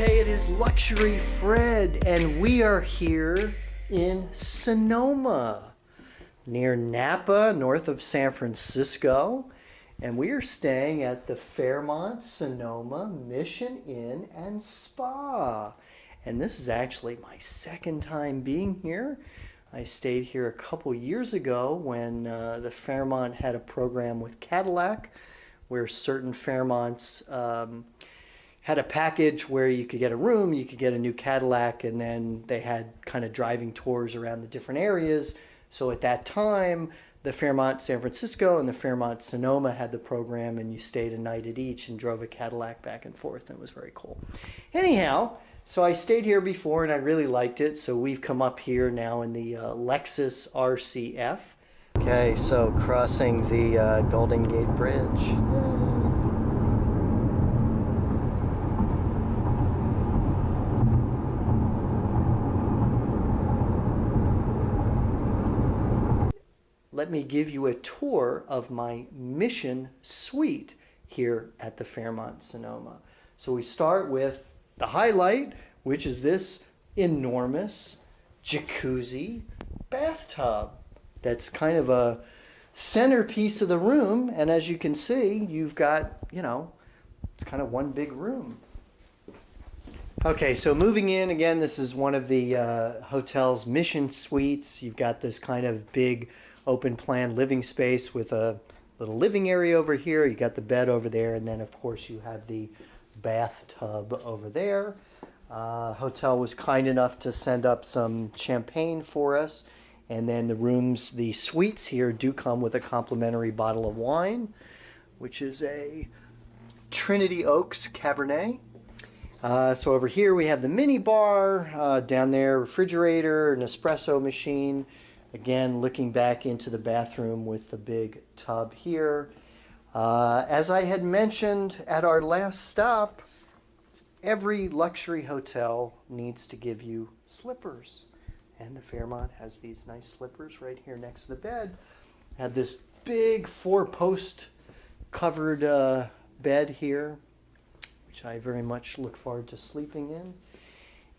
Okay, it is Luxury Fred, and we are here in Sonoma, near Napa, north of San Francisco. And we are staying at the Fairmont Sonoma Mission Inn and Spa. And this is actually my second time being here. I stayed here a couple years ago when the Fairmont had a program with Cadillac, where certain Fairmonts had a package where you could get a room, you could get a new Cadillac, and then they had kind of driving tours around the different areas. So at that time, the Fairmont San Francisco and the Fairmont Sonoma had the program, and you stayed a night at each and drove a Cadillac back and forth, and it was very cool. Anyhow, so I stayed here before and I really liked it, so we've come up here now in the Lexus RCF. Okay, so crossing the Golden Gate Bridge. Let me give you a tour of my Mission Suite here at the Fairmont Sonoma. So we start with the highlight, which is this enormous jacuzzi bathtub. That's kind of a centerpiece of the room, and as you can see, you've got, it's kind of one big room. Okay, so moving in, again, this is one of the hotel's Mission Suites. You've got this kind of big open plan living space with a little living area over here. You got the bed over there, and then of course you have the bathtub over there. Hotel was kind enough to send up some champagne for us, and then the suites here do come with a complimentary bottle of wine, which is a Trinity Oaks Cabernet. So over here we have the mini bar, down there refrigerator, an espresso machine. Again, looking back into the bathroom with the big tub here. As I had mentioned at our last stop, every luxury hotel needs to give you slippers. And the Fairmont has these nice slippers right here next to the bed. Had this big 4-post covered bed here, which I very much look forward to sleeping in.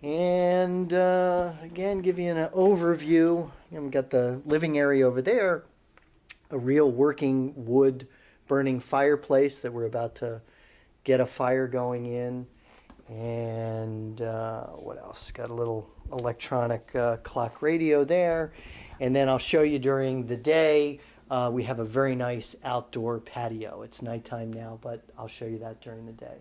And again, give you an overview. We've got the living area over there, a real working wood burning fireplace that we're about to get a fire going in. And what else? Got a little electronic clock radio there. And then I'll show you during the day, we have a very nice outdoor patio. It's nighttime now, but I'll show you that during the day.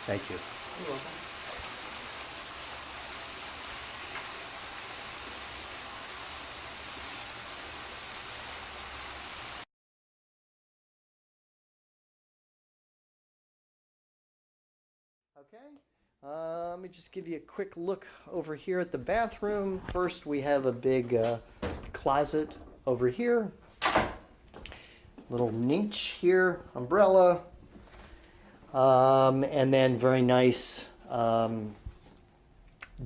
Thank you. You're welcome. Okay, let me just give you a quick look over here at the bathroom. First, we have a big closet over here. Little niche here, umbrella. And then very nice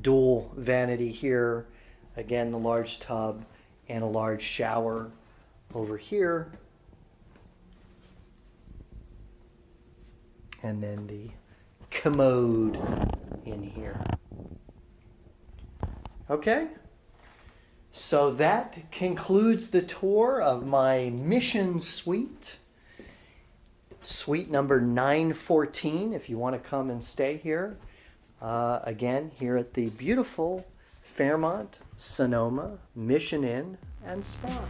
dual vanity here. Again, the large tub and a large shower over here. And then the commode in here. Okay, so that concludes the tour of my Mission Suite. Suite number 914, if you want to come and stay here. Again, here at the beautiful Fairmont Sonoma Mission Inn and Spa.